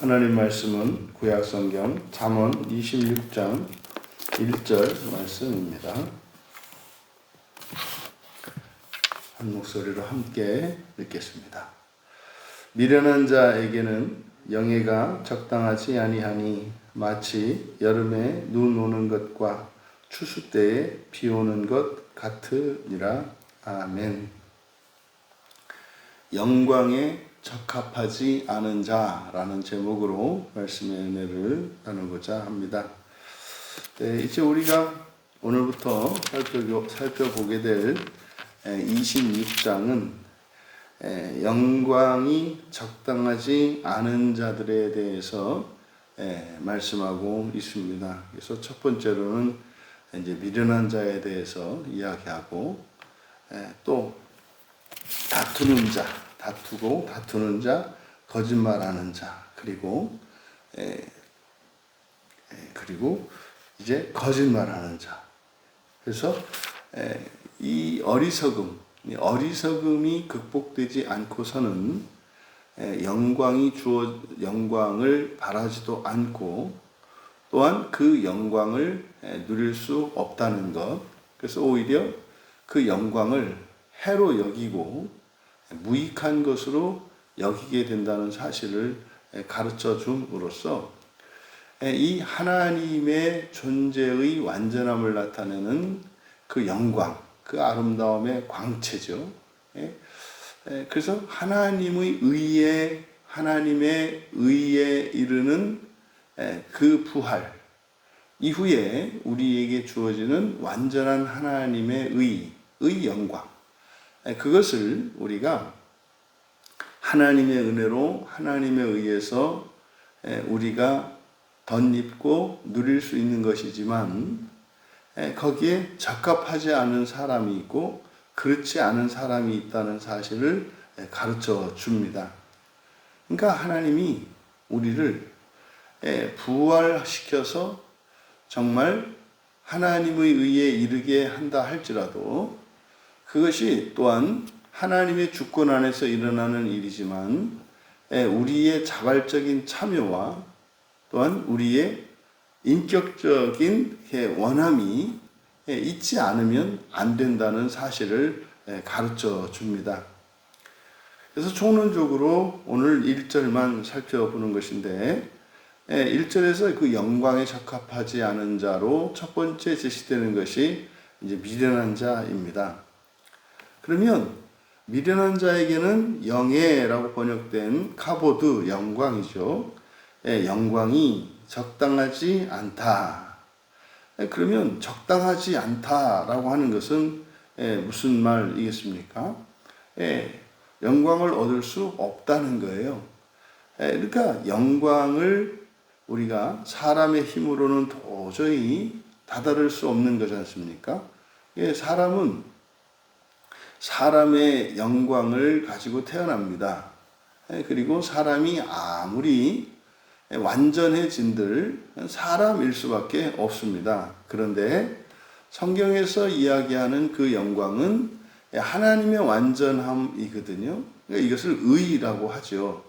하나님 말씀은 구약성경 잠언 26장 1절 말씀입니다. 한 목소리로 함께 읽겠습니다. 미련한 자에게는 영예가 적당하지 아니하니 마치 여름에 눈 오는 것과 추수 때에 비 오는 것 같으니라. 아멘. 영광에 적합하지 않은 자라는 제목으로 말씀의 은혜를 나누고자 합니다. 이제 우리가 오늘부터 살펴보게 될 26장은 영광이 적당하지 않은 자들에 대해서 말씀하고 있습니다. 그래서 첫 번째로는 이제 미련한 자에 대해서 이야기하고 또 다투는 자, 거짓말하는 자, 그리고 이제 거짓말하는 자. 그래서 이 어리석음이 극복되지 않고서는 영광을 바라지도 않고 또한 그 영광을 누릴 수 없다는 것. 그래서 오히려 그 영광을 해로 여기고 무익한 것으로 여기게 된다는 사실을 가르쳐 줌으로써 이 하나님의 존재의 완전함을 나타내는 그 영광, 그 아름다움의 광채죠. 그래서 하나님의 의에 이르는 그 부활 이후에 우리에게 주어지는 완전한 하나님의 의의 영광, 그것을 우리가 하나님의 은혜로 하나님에 의해서 우리가 덧입고 누릴 수 있는 것이지만 거기에 적합하지 않은 사람이 있고 그렇지 않은 사람이 있다는 사실을 가르쳐 줍니다. 그러니까 하나님이 우리를 부활시켜서 정말 하나님의 의에 이르게 한다 할지라도 그것이 또한 하나님의 주권 안에서 일어나는 일이지만 우리의 자발적인 참여와 또한 우리의 인격적인 원함이 있지 않으면 안 된다는 사실을 가르쳐 줍니다. 그래서 총론적으로 오늘 1절만 살펴보는 것인데 1절에서 그 영광에 적합하지 않은 자로 첫 번째 제시되는 것이 이제 미련한 자입니다. 그러면 미련한 자에게는 영예라고 번역된 카보드, 영광이죠. 영광이 적당하지 않다. 그러면 적당하지 않다라고 하는 것은 무슨 말이겠습니까? 영광을 얻을 수 없다는 거예요. 그러니까 영광을 우리가 사람의 힘으로는 도저히 다다를 수 없는 거지 않습니까? 사람은 사람의 영광을 가지고 태어납니다. 그리고 사람이 아무리 완전해진들 사람일 수밖에 없습니다. 그런데 성경에서 이야기하는 그 영광은 하나님의 완전함이거든요. 그러니까 이것을 의라고 하죠.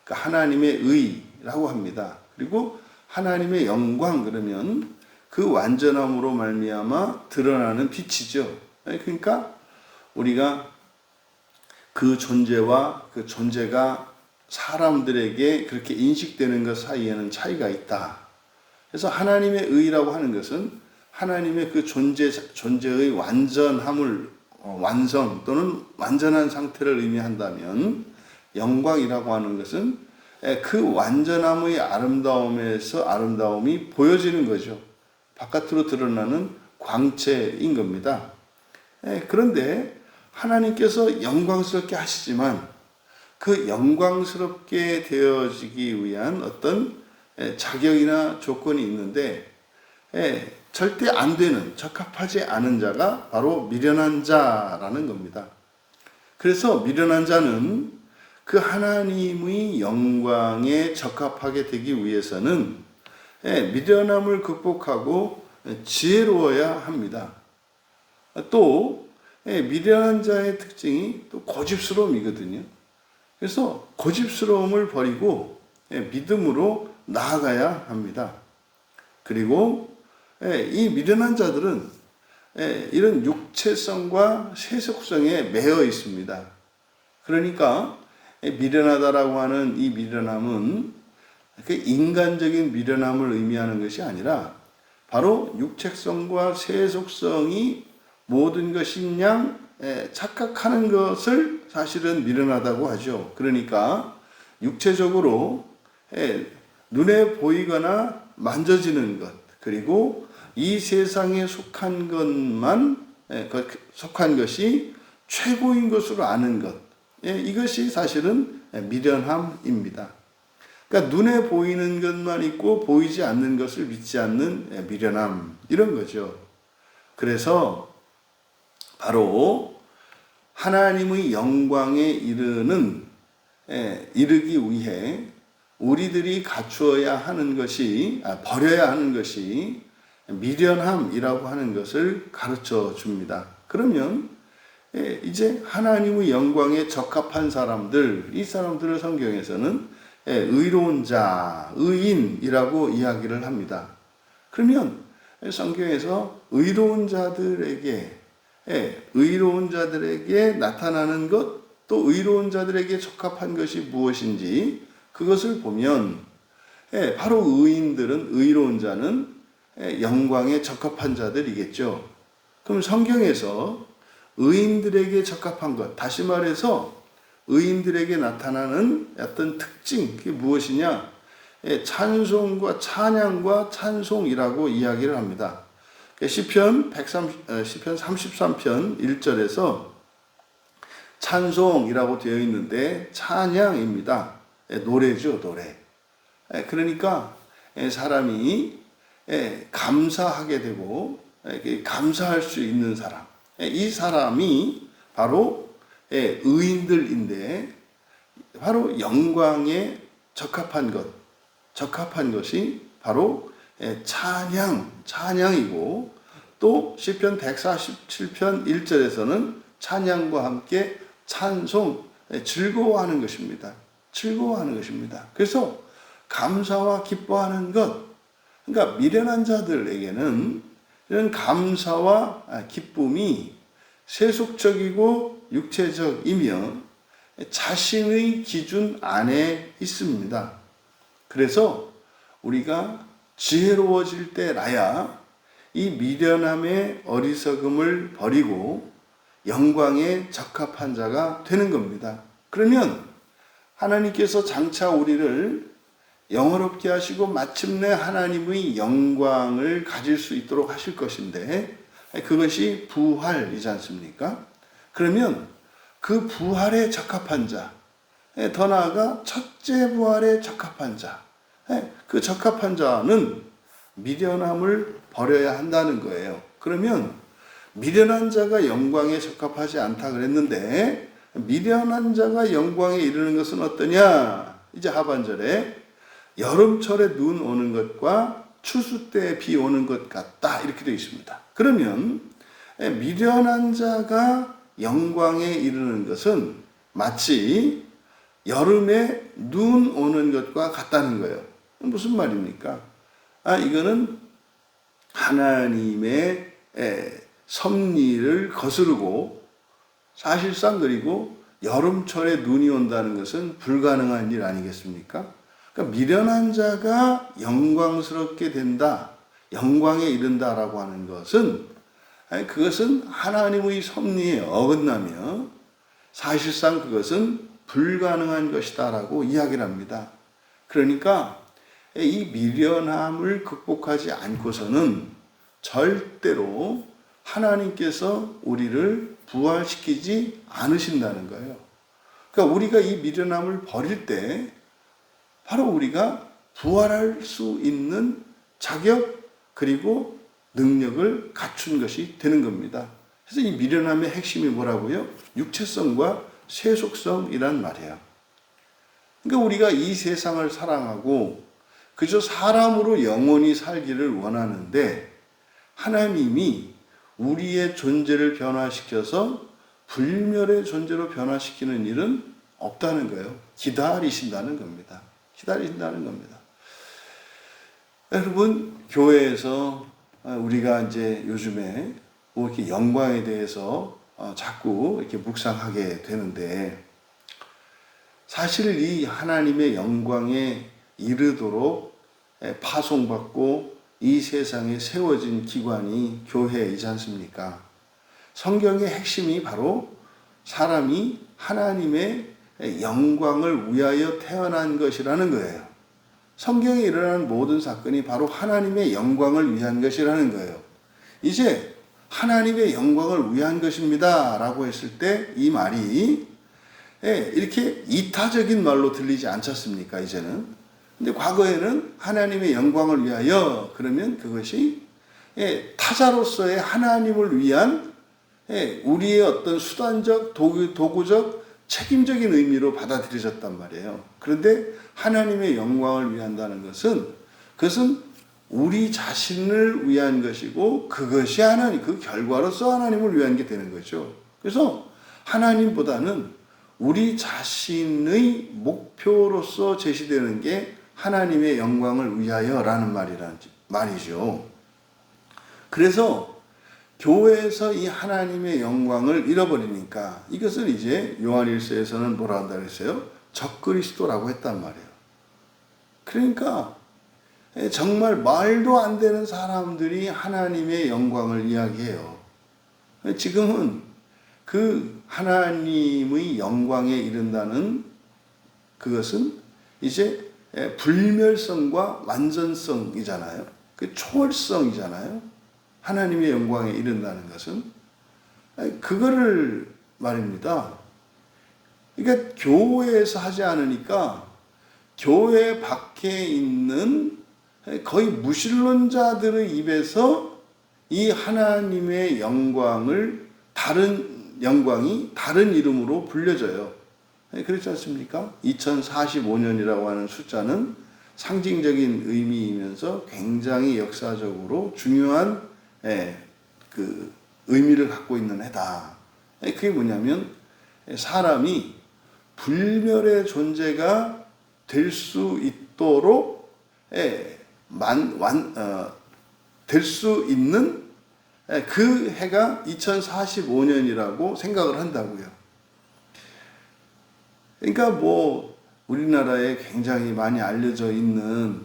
그러니까 하나님의 의라고 합니다. 그리고 하나님의 영광 그러면 그 완전함으로 말미암아 드러나는 빛이죠. 그러니까 우리가 그 존재와 그 존재가 사람들에게 그렇게 인식되는 것 사이에는 차이가 있다. 그래서 하나님의 의라고 하는 것은 하나님의 그 존재의 완성 또는 완전한 상태를 의미한다면 영광이라고 하는 것은 그 완전함의 아름다움이 보여지는 거죠. 바깥으로 드러나는 광채인 겁니다. 그런데 하나님께서 영광스럽게 하시지만 그 영광스럽게 되어지기 위한 어떤 자격이나 조건이 있는데 절대 안 되는, 적합하지 않은 자가 바로 미련한 자라는 겁니다. 그래서 미련한 자는 그 하나님의 영광에 적합하게 되기 위해서는 미련함을 극복하고 지혜로워야 합니다. 또 미련한 자의 특징이 또 고집스러움이거든요. 그래서 고집스러움을 버리고 믿음으로 나아가야 합니다. 그리고 이 미련한 자들은 이런 육체성과 세속성에 매여 있습니다. 그러니까 미련하다라고 하는 이 미련함은 그 인간적인 미련함을 의미하는 것이 아니라 바로 육체성과 세속성이 모든 것이 그냥 착각하는 것을 사실은 미련하다고 하죠. 그러니까 육체적으로 눈에 보이거나 만져지는 것, 그리고 이 세상에 속한 것만 속한 것이 최고인 것으로 아는 것, 이것이 사실은 미련함입니다. 그러니까 눈에 보이는 것만 있고 보이지 않는 것을 믿지 않는 미련함, 이런 거죠. 그래서 바로 하나님의 영광에 이르기 위해 우리들이 갖추어야 하는 것이, 버려야 하는 것이 미련함이라고 하는 것을 가르쳐 줍니다. 그러면 이제 하나님의 영광에 적합한 사람들, 이 사람들을 성경에서는 의로운 자, 의인이라고 이야기를 합니다. 그러면 성경에서 의로운 자들에게 나타나는 것, 또 의로운 자들에게 적합한 것이 무엇인지 그것을 보면 바로 의로운 자는 영광에 적합한 자들이겠죠. 그럼 성경에서 의인들에게 적합한 것, 다시 말해서 의인들에게 나타나는 어떤 특징, 그게 무엇이냐? 찬송과 찬양과 찬송이라고 이야기를 합니다. 시편 33편 1절에서 찬송이라고 되어 있는데 찬양입니다. 노래죠, 노래. 그러니까 사람이 감사하게 되고 감사할 수 있는 사람, 이 사람이 바로 의인들인데 바로 영광에 적합한 것이 바로 찬양이고, 또 시편 147편 1절에서는 찬양과 함께 찬송, 즐거워하는 것입니다. 즐거워하는 것입니다. 그래서 감사와 기뻐하는 것, 그러니까 미련한 자들에게는 이런 감사와 기쁨이 세속적이고 육체적이며 자신의 기준 안에 있습니다. 그래서 우리가 지혜로워질 때라야 이 미련함의 어리석음을 버리고 영광에 적합한 자가 되는 겁니다. 그러면 하나님께서 장차 우리를 영화롭게 하시고 마침내 하나님의 영광을 가질 수 있도록 하실 것인데, 그것이 부활이지 않습니까? 그러면 그 부활에 적합한 자, 더 나아가 첫째 부활에 적합한 자, 그 적합한 자는 미련함을 버려야 한다는 거예요. 그러면 미련한 자가 영광에 적합하지 않다 그랬는데, 미련한 자가 영광에 이르는 것은 어떠냐? 이제 하반절에 여름철에 눈 오는 것과 추수 때 비 오는 것 같다, 이렇게 되어 있습니다. 그러면 미련한 자가 영광에 이르는 것은 마치 여름에 눈 오는 것과 같다는 거예요. 무슨 말입니까? 이거는 하나님의 섭리를 거스르고, 사실상 그리고 여름철에 눈이 온다는 것은 불가능한 일 아니겠습니까? 그러니까 미련한 자가 영광스럽게 된다, 영광에 이른다라고 하는 것은, 그것은 하나님의 섭리에 어긋나며 사실상 그것은 불가능한 것이다라고 이야기를 합니다. 그러니까 이 미련함을 극복하지 않고서는 절대로 하나님께서 우리를 부활시키지 않으신다는 거예요. 그러니까 우리가 이 미련함을 버릴 때 바로 우리가 부활할 수 있는 자격, 그리고 능력을 갖춘 것이 되는 겁니다. 그래서 이 미련함의 핵심이 뭐라고요? 육체성과 세속성이란 말이에요. 그러니까 우리가 이 세상을 사랑하고 그저 사람으로 영원히 살기를 원하는데, 하나님이 우리의 존재를 변화시켜서 불멸의 존재로 변화시키는 일은 없다는 거예요. 기다리신다는 겁니다. 기다리신다는 겁니다. 여러분, 교회에서 우리가 이제 요즘에 뭐 이렇게 영광에 대해서 자꾸 이렇게 묵상하게 되는데, 사실 이 하나님의 영광에 이르도록 파송받고 이 세상에 세워진 기관이 교회이지 않습니까? 성경의 핵심이 바로 사람이 하나님의 영광을 위하여 태어난 것이라는 거예요. 성경에 일어나는 모든 사건이 바로 하나님의 영광을 위한 것이라는 거예요. 이제 하나님의 영광을 위한 것입니다 라고 했을 때 이 말이 이렇게 이타적인 말로 들리지 않잖습니까, 이제는. 근데 과거에는 하나님의 영광을 위하여 그러면 그것이 타자로서의 하나님을 위한 우리의 어떤 수단적, 도구적, 책임적인 의미로 받아들여졌단 말이에요. 그런데 하나님의 영광을 위한다는 그것은 우리 자신을 위한 것이고 그것이 하나님, 그 결과로서 하나님을 위한 게 되는 거죠. 그래서 하나님보다는 우리 자신의 목표로서 제시되는 게 하나님의 영광을 위하여라는 말이죠. 그래서 교회에서 이 하나님의 영광을 잃어버리니까 이것을 이제 요한일서에서는 뭐라 한다고 했어요? 적그리스도라고 했단 말이에요. 그러니까 정말 말도 안 되는 사람들이 하나님의 영광을 이야기해요. 지금은 그 하나님의 영광에 이른다는 그것은 이제 불멸성과 완전성이잖아요. 그 초월성이잖아요. 하나님의 영광에 이른다는 것은 그거를 말입니다. 그러니까 교회에서 하지 않으니까 교회 밖에 있는 거의 무신론자들의 입에서 이 하나님의 영광이 다른 이름으로 불려져요. 그렇지 않습니까? 2045년이라고 하는 숫자는 상징적인 의미이면서 굉장히 역사적으로 중요한 그 의미를 갖고 있는 해다. 그게 뭐냐면 사람이 불멸의 존재가 될 수 있도록 될 수 있는 그 해가 2045년이라고 생각을 한다고요. 그러니까 뭐 우리나라에 굉장히 많이 알려져 있는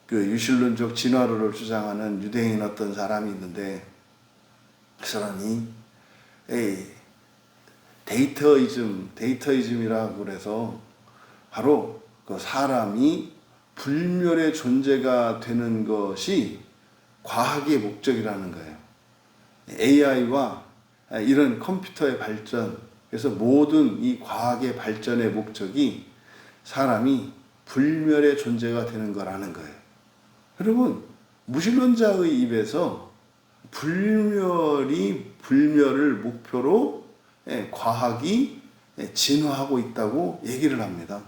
그 유실론적 진화론을 주장하는 유대인 어떤 사람이 있는데 그 사람이 데이터이즘이라고 그래서 바로 그 사람이 불멸의 존재가 되는 것이 과학의 목적이라는 거예요. AI와 이런 컴퓨터의 발전, 그래서 모든 이 과학의 발전의 목적이 사람이 불멸의 존재가 되는 거라는 거예요. 여러분, 무신론자의 입에서 불멸을 목표로 과학이 진화하고 있다고 얘기를 합니다.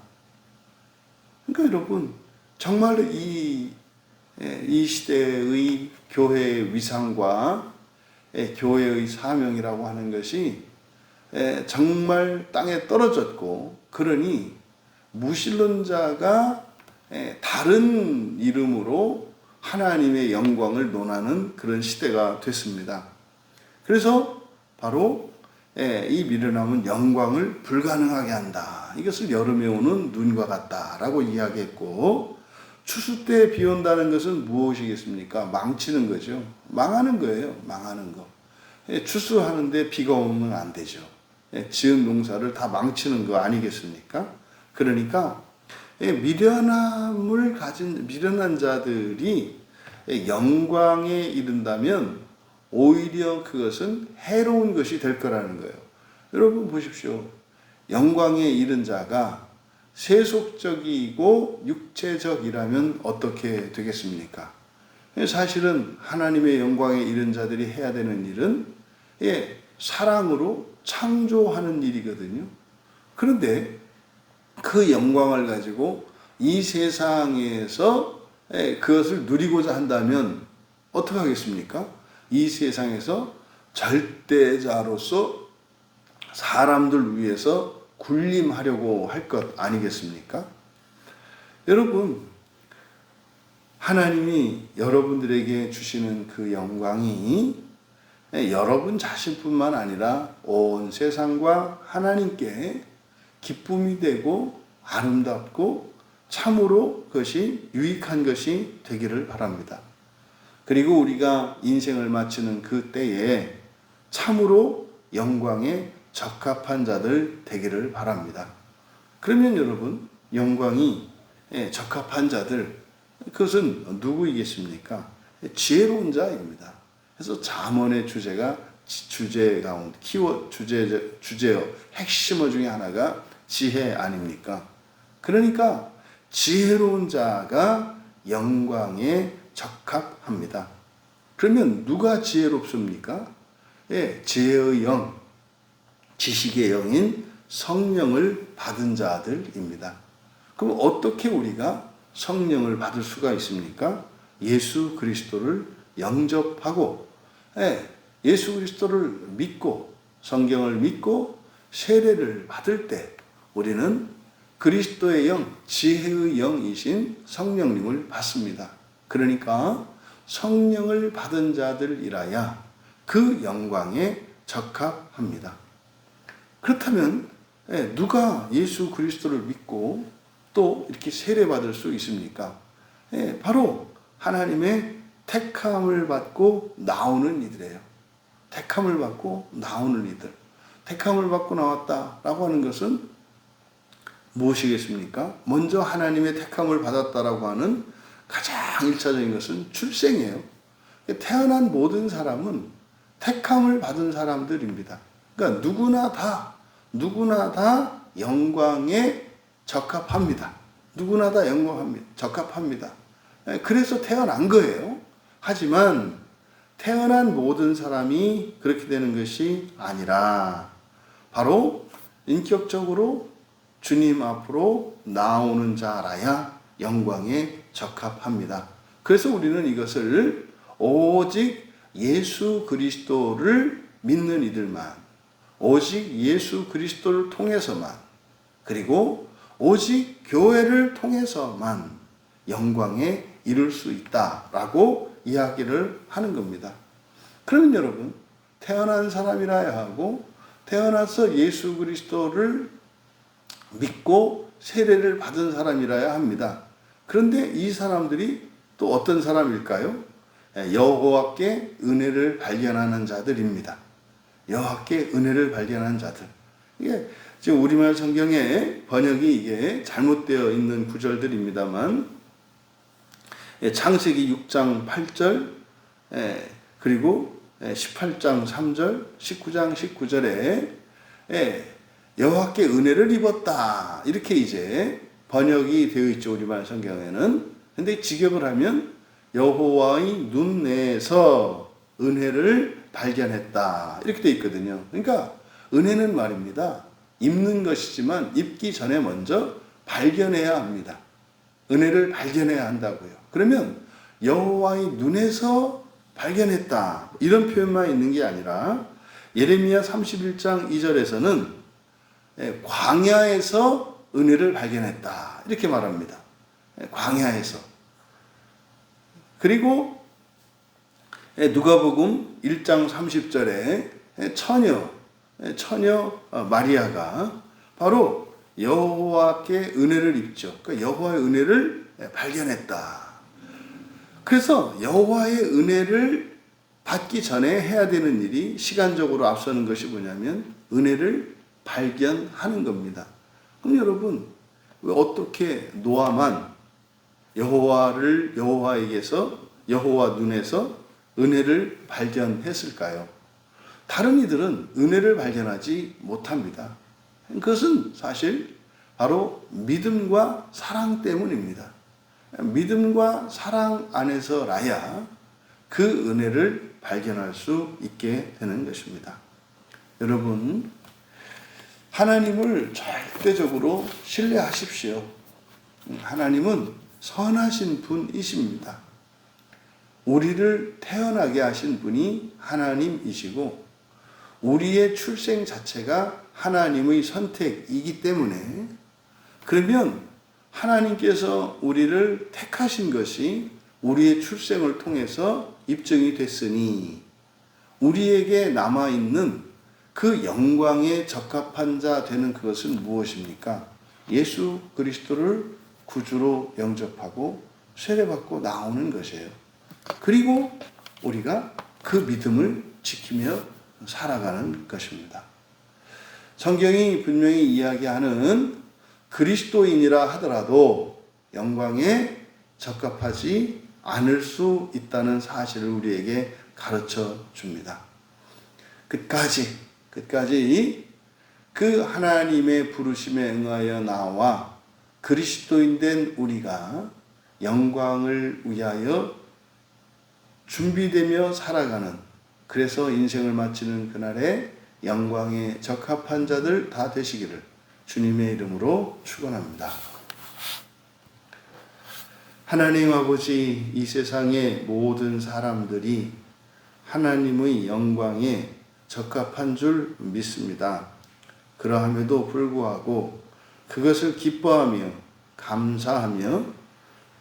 그러니까 여러분, 정말 이 시대의 교회의 위상과 교회의 사명이라고 하는 것이 정말 땅에 떨어졌고, 그러니 무신론자가 다른 이름으로 하나님의 영광을 논하는 그런 시대가 됐습니다. 그래서 바로 이 미련함은 영광을 불가능하게 한다. 이것을 여름에 오는 눈과 같다라고 이야기했고, 추수 때 비 온다는 것은 무엇이겠습니까? 망치는 거죠. 망하는 거예요. 망하는 거. 추수하는데 비가 오면 안 되죠. 지은 농사를 다 망치는 거 아니겠습니까? 그러니까 미련한 자들이 영광에 이른다면 오히려 그것은 해로운 것이 될 거라는 거예요. 여러분 보십시오. 영광에 이른 자가 세속적이고 육체적이라면 어떻게 되겠습니까? 사실은 하나님의 영광에 이른 자들이 해야 되는 일은 사랑으로 창조하는 일이거든요. 그런데 그 영광을 가지고 이 세상에서 그것을 누리고자 한다면 어떻게 하겠습니까? 이 세상에서 절대자로서 사람들 위해서 군림하려고 할 것 아니겠습니까? 여러분, 하나님이 여러분들에게 주시는 그 영광이 여러분 자신뿐만 아니라 온 세상과 하나님께 기쁨이 되고 아름답고 참으로 그것이 유익한 것이 되기를 바랍니다. 그리고 우리가 인생을 마치는 그 때에 참으로 영광에 적합한 자들 되기를 바랍니다. 그러면 여러분, 영광이 적합한 자들, 그것은 누구이겠습니까? 지혜로운 자입니다. 그래서 잠언의 주제 가운데 주제어 핵심어 중에 하나가 지혜 아닙니까? 그러니까 지혜로운 자가 영광에 적합합니다. 그러면 누가 지혜롭습니까? 지혜의 영, 지식의 영인 성령을 받은 자들입니다. 그럼 어떻게 우리가 성령을 받을 수가 있습니까? 예수 그리스도를 영접하고 예수 그리스도를 믿고 성경을 믿고 세례를 받을 때 우리는 그리스도의 영, 지혜의 영이신 성령님을 받습니다. 그러니까 성령을 받은 자들이라야 그 영광에 적합합니다. 그렇다면 누가 예수 그리스도를 믿고 또 이렇게 세례받을 수 있습니까? 바로 하나님의 택함을 받고 나오는 이들이에요. 택함을 받고 나오는 이들. 택함을 받고 나왔다라고 하는 것은 무엇이겠습니까? 먼저 하나님의 택함을 받았다라고 하는 가장 일차적인 것은 출생이에요. 태어난 모든 사람은 택함을 받은 사람들입니다. 그러니까 누구나 다 영광에 적합합니다. 누구나 다 적합합니다. 그래서 태어난 거예요. 하지만 태어난 모든 사람이 그렇게 되는 것이 아니라 바로 인격적으로 주님 앞으로 나오는 자라야 영광에 적합합니다. 그래서 우리는 이것을 오직 예수 그리스도를 믿는 이들만, 오직 예수 그리스도를 통해서만, 그리고 오직 교회를 통해서만 영광에 이룰 수 있다라고 이야기를 하는 겁니다. 그러면 여러분, 태어난 사람이라야 하고 태어나서 예수 그리스도를 믿고 세례를 받은 사람이라야 합니다. 그런데 이 사람들이 또 어떤 사람일까요? 여호와께 은혜를 발견하는 자들입니다. 여호와께 은혜를 발견하는 자들. 이게 지금 우리말 성경에 번역이 이게 잘못되어 있는 구절들입니다만, 창세기 6장 8절, 그리고 18장 3절, 19장 19절에 여호와께 은혜를 입었다. 이렇게 이제 번역이 되어 있죠. 우리말 성경에는. 근데 직역을 하면 여호와의 눈에서 은혜를 발견했다. 이렇게 되어 있거든요. 그러니까 은혜는 말입니다. 입는 것이지만 입기 전에 먼저 발견해야 합니다. 은혜를 발견해야 한다고요. 그러면 여호와의 눈에서 발견했다. 이런 표현만 있는 게 아니라 예레미야 31장 2절에서는 광야에서 은혜를 발견했다. 이렇게 말합니다. 광야에서. 그리고 누가복음 1장 30절에 처녀 마리아가 바로 여호와께 은혜를 입죠. 그러니까 여호와의 은혜를 발견했다. 그래서 여호와의 은혜를 받기 전에 해야 되는 일이 시간적으로 앞서는 것이 뭐냐면 은혜를 발견하는 겁니다. 그럼 여러분, 왜 어떻게 노아만 여호와에게서 여호와 눈에서 은혜를 발견했을까요? 다른 이들은 은혜를 발견하지 못합니다. 그것은 사실 바로 믿음과 사랑 때문입니다. 믿음과 사랑 안에서라야 그 은혜를 발견할 수 있게 되는 것입니다. 여러분, 하나님을 절대적으로 신뢰하십시오. 하나님은 선하신 분이십니다. 우리를 태어나게 하신 분이 하나님이시고 우리의 출생 자체가 하나님의 선택이기 때문에, 그러면 하나님께서 우리를 택하신 것이 우리의 출생을 통해서 입증이 됐으니 우리에게 남아있는 그 영광에 적합한 자 되는 그것은 무엇입니까? 예수 그리스도를 구주로 영접하고 세례받고 나오는 것이에요. 그리고 우리가 그 믿음을 지키며 살아가는 것입니다. 성경이 분명히 이야기하는 그리스도인이라 하더라도 영광에 적합하지 않을 수 있다는 사실을 우리에게 가르쳐 줍니다. 끝까지 그 하나님의 부르심에 응하여 나와 그리스도인 된 우리가 영광을 위하여 준비되며 살아가는, 그래서 인생을 마치는 그날에 영광에 적합한 자들 다 되시기를 주님의 이름으로 축원합니다. 하나님 아버지, 이 세상의 모든 사람들이 하나님의 영광에 적합한 줄 믿습니다. 그러함에도 불구하고 그것을 기뻐하며 감사하며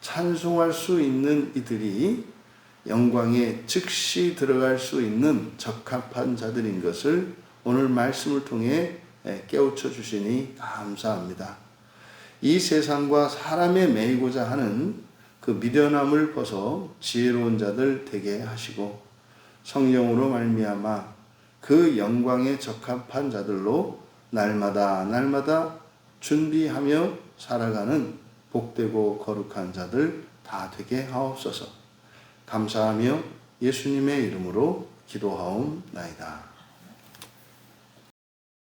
찬송할 수 있는 이들이 영광에 즉시 들어갈 수 있는 적합한 자들인 것을 오늘 말씀을 통해 깨우쳐 주시니 감사합니다. 이 세상과 사람에 매이고자 하는 그 미련함을 벗어 지혜로운 자들 되게 하시고 성령으로 말미암아 그 영광에 적합한 자들로 날마다 준비하며 살아가는 복되고 거룩한 자들 다 되게 하옵소서. 감사하며 예수님의 이름으로 기도하옵나이다.